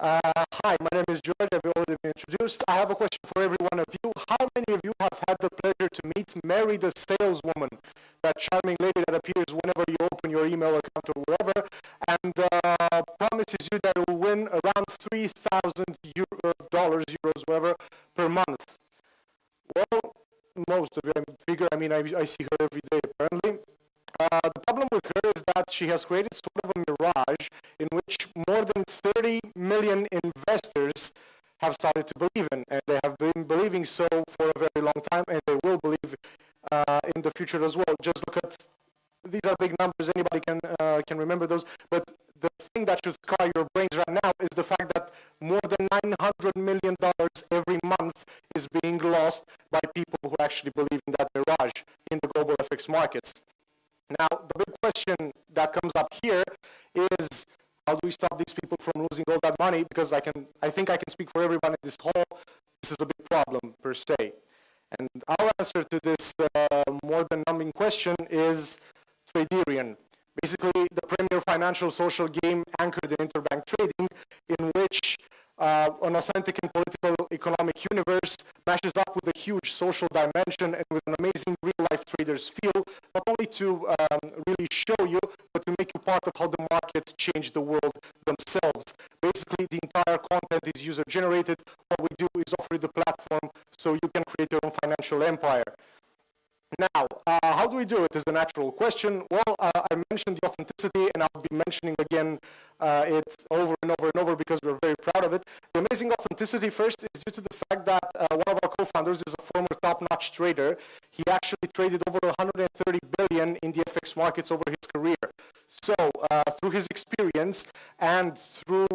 Hi, my name is George. I've already been introduced. I have a question for every one of you. How many of you have had the pleasure to meet Mary, the saleswoman, that charming lady that appears whenever you open your email account or wherever, and promises you that it will win around $3,000, euros, whatever, per month? Well, most of you, I mean, I see her every day, apparently. The problem with her is that she has created sort of a mirage in which more than 30 million investors have started to believe in, and they have been believing so for a very long time, and they will believe in the future as well. Just look at, these are big numbers, anybody can remember those, but the thing that should scar your brains right now is the fact that more than $900 million every month is being lost by people who actually believe in that mirage in the global FX markets. Now, the big question that comes up here is, how do we stop these people from losing all that money? Because I think I can speak for everyone in this hall. This is a big problem, per se. And our answer to this more than numbing question is Traderion. Basically, the premier financial social game anchored in interbank trading, in which an authentic and political economic universe matches up with a huge social dimension and with an amazing real-life traders feel, not only to really show you, but to make you part of how the markets change the world themselves. Basically, the entire content is user-generated. What we do is offer you the platform so you can create your own financial empire. Now, how do we do it is the natural question. Well, I mentioned the authenticity, and I'll be mentioning again it over and over and over because we're very proud of it. The amazing authenticity first is due to the fact that one of our co-founders is a former top-notch trader. He actually traded over 130 billion in the FX markets over his career. So, through his experience and through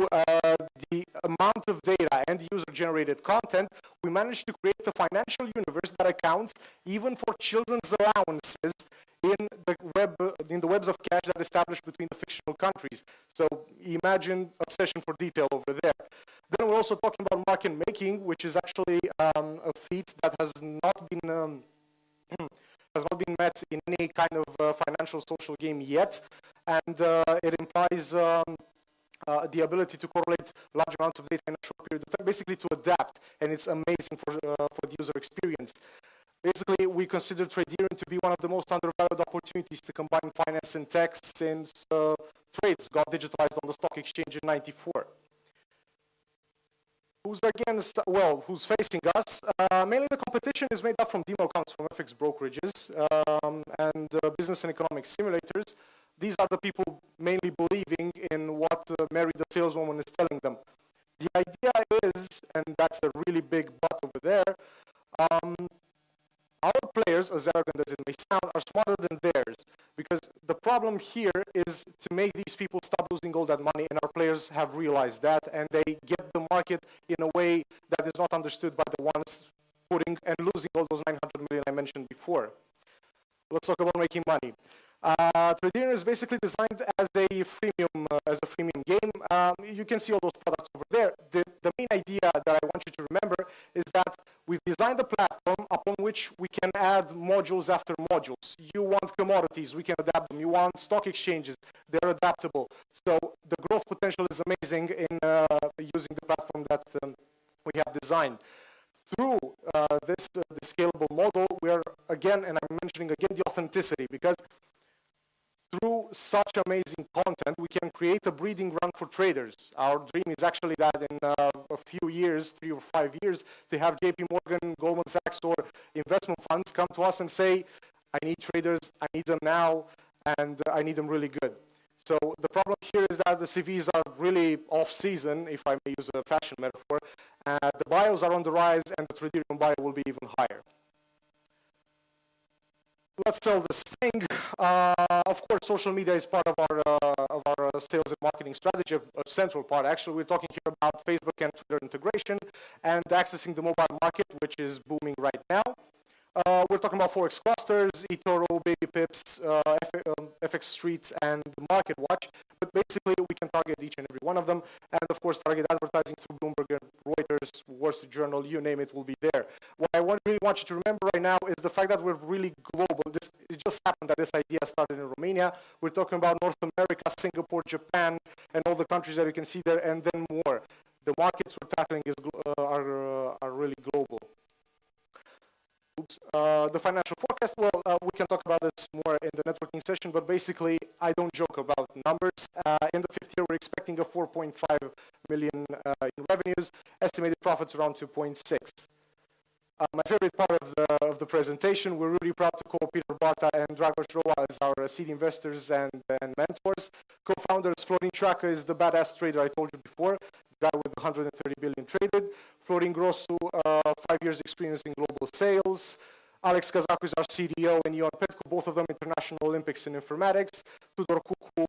the amount of data and user-generated content, we managed to create a financial universe that accounts even for children's allowances in the webs of cash that established between the fictional countries. So imagine obsession for detail over there. Then we're also talking about market making, which is actually a feat that has not been met in any kind of financial social game yet, and it implies the ability to correlate large amounts of data in a short period of time, basically to adapt, and it's amazing for the user experience. Basically, we consider Traderion to be one of the most undervalued opportunities to combine finance and tech since trades got digitalized on the stock exchange in '94. Who's against, well, who's facing us? Mainly the competition is made up from demo accounts from FX brokerages and business and economic simulators. These are the people mainly believing in what Mary the saleswoman is telling them. The idea is, and that's a really big but over there, our players, as arrogant as it may sound, are smarter than theirs, because the problem here is to make these people stop losing all that money, and our players have realized that, and they get the market in a way that is not understood by the ones putting and losing all those 900 million I mentioned before. Let's talk about making money. Traderion is basically designed as a freemium game. You can see all those products over there. The main idea that I want you to remember is that we've designed a platform upon which we can add modules after modules. You want commodities, we can adapt them. You want stock exchanges, they're adaptable. So the growth potential is amazing in using the platform that we have designed. Through this scalable model, we are again, and I'm mentioning again the authenticity, because through such amazing content, we can create a breeding ground for traders. Our dream is actually that in a few years, 3 or 5 years, to have JP Morgan, Goldman Sachs, or investment funds come to us and say, I need traders, I need them now, and I need them really good. So the problem here is that the CVs are really off-season, if I may use a fashion metaphor. The bios are on the rise, and the Traderion bio will be even higher. Let's sell this thing. Of course, social media is part of our sales and marketing strategy, a central part. Actually, we're talking here about Facebook and Twitter integration and accessing the mobile market, which is booming right now. We're talking about Forex clusters, eToro, Baby Pips, FX Street, and Market Watch. But basically, we can target each and every one of them. And of course, target advertising through Bloomberg, Reuters, Wall Street Journal, you name it, will be there. What I really want you to remember right now is the fact that we're really global. It just happened that this idea started in Romania. We're talking about North America, Singapore, Japan, and all the countries that you can see there, and then more. the markets we're tackling are really global. Oops. The financial forecast, well, we can talk about this more in the networking session, but basically, I don't joke about numbers. In the fifth year, we're expecting a 4.5 million in revenues, estimated profits around 2.6. My favorite part of the presentation, we're really proud to call Peter Barta and Dragos Roa as our seed investors and mentors. Co-founders, Florin Tracă is the badass trader I told you before, guy with 130 billion traded. Florin Grosu, 5 years experience in global sales. Alex Kazaku is our CDO, and Ion Petcu, both of them international Olympics in informatics. Tudor Cucu,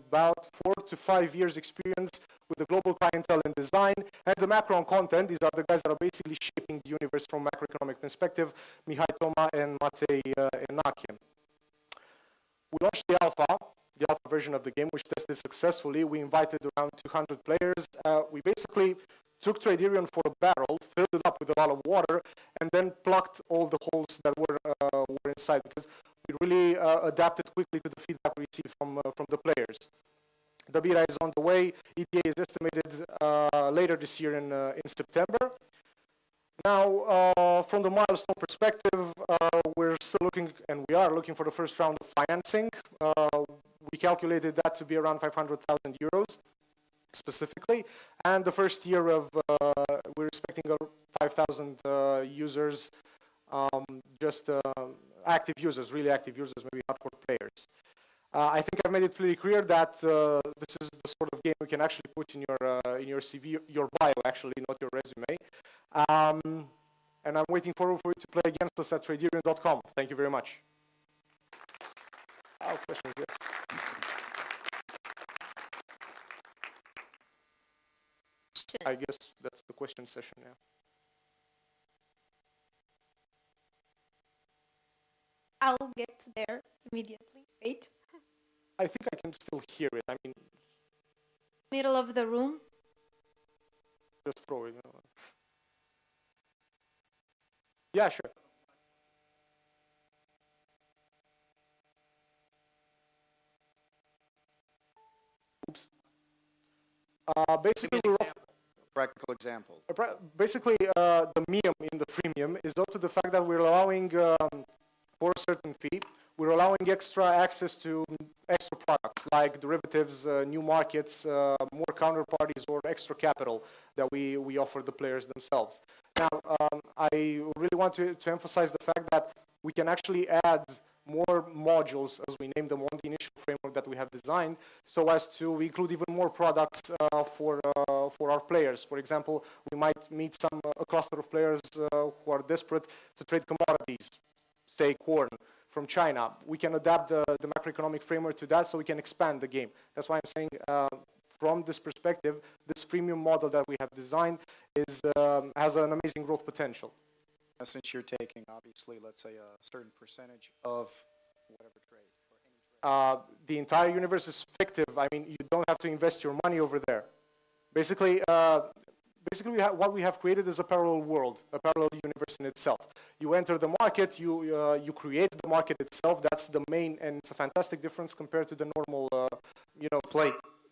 about 4 to 5 years experience with the global clientele and design. And the macro and content, these are the guys that are basically shaping the universe from macroeconomic perspective, Mihai Toma and Matei Enache. We launched the alpha version of the game, which tested successfully. We invited around 200 players. We basically took Traderion for a barrel, filled it up with a lot of water, and then plucked all the holes that were inside, because we really adapted quickly to the feedback we received from the players. The beta is on the way. ETA is estimated later this year in September. Now, from the milestone perspective, we're still looking, and we are looking for the first round of financing. We calculated that to be around 500,000 euros specifically, and the first year of we're expecting 5,000 users, just active users, really active users, maybe hardcore players. I think I've made it pretty clear that this is the sort of game you can actually put in your CV, your bio actually, not your resume. And I'm waiting for you to play against us at Traderion.com. Thank you very much. Questions, yes. I guess that's the question session, yeah. I'll get there immediately. Wait. I think I can still hear it. I mean, middle of the room. Just throw it. Yeah, sure. Oops. Basically, practical example. Basically, the meme in the freemium is due to the fact that we're allowing, for a certain fee, we're allowing extra access to extra products like derivatives, new markets, more counterparties, or extra capital that we offer the players themselves. Now, I really want to emphasize the fact that we can actually add more modules, as we name them, on the initial framework that we have designed, so as to include even more products for our players. For example, we might meet a cluster of players who are desperate to trade commodities, say corn from China. We can adapt the macroeconomic framework to that, so we can expand the game. That's why I'm saying, from this perspective, this freemium model that we have designed has an amazing growth potential. Since you're taking, obviously, let's say a certain percentage of whatever trade or any trade. The entire universe is fictive. I mean, you don't have to invest your money over there. Basically, what we have created is a parallel world, a parallel universe in itself. You enter the market, you create the market itself. That's the main, and it's a fantastic difference compared to the normal,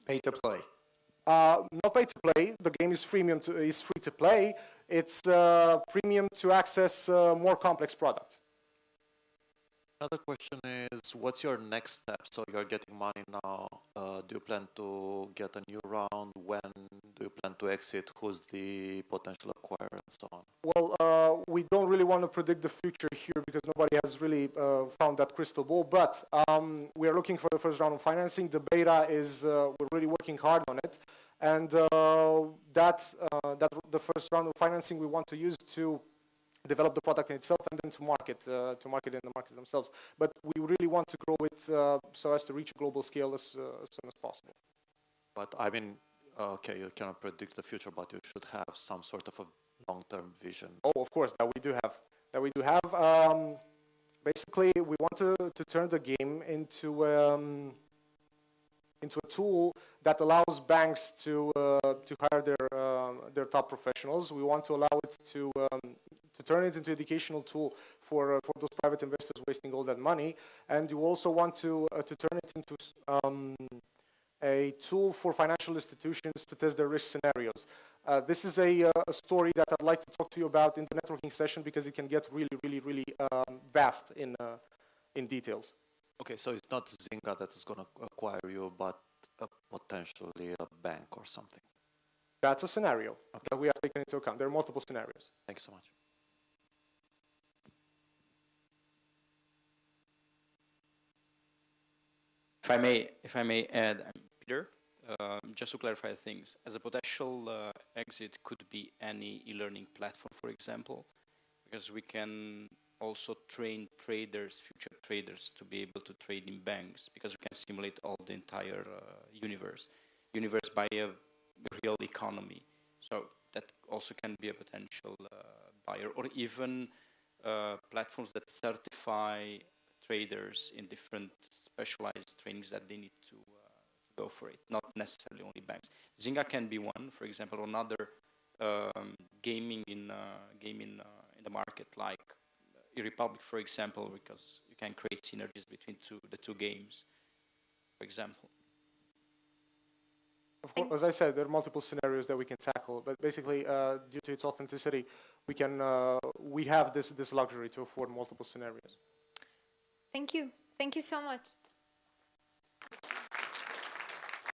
pay to play. Not pay to play. The game is free to play. It's premium to access more complex products. Another question is, what's your next step? So you're getting money now. Do you plan to get a new round? When do you plan to exit? Who's the potential acquirer and so on? Well, we don't really want to predict the future here because nobody has really found that crystal ball. But we are looking for the first round of financing. The beta is, we're really working hard on it. And the first round of financing we want to use to develop the product in itself and then to market in the markets themselves. But we really want to grow it so as to reach a global scale as soon as possible. But I mean, okay, you cannot predict the future, but you should have some sort of a long-term vision. Oh, of course, that we do have. Basically, we want to turn the game into a tool that allows banks to hire their top professionals. We want to allow it to turn it into an educational tool for those private investors wasting all that money, and you also want to turn it into a tool for financial institutions to test their risk scenarios. This is a story that I'd like to talk to you about in the networking session because it can get really vast in details. Okay, so it's not Zynga that is going to acquire you, but potentially a bank or something. That's a scenario that we have taken into account. There are multiple scenarios. Thank you so much. If I may add, I'm Peter. Just to clarify things, as a potential exit could be any e-learning platform, for example, because we can also train traders, future traders, to be able to trade in banks, because we can simulate all the entire universe by a real economy. So that also can be a potential buyer, or even platforms that certify traders in different specialized trainings that they need to go for it, not necessarily only banks. Zynga can be one, for example, or another gaming in the market, like Republic, for example, because you can create synergies between the two games, for example. Of course, as I said, there are multiple scenarios that we can tackle, but basically, due to its authenticity, we have this luxury to afford multiple scenarios. Thank you. Thank you so much.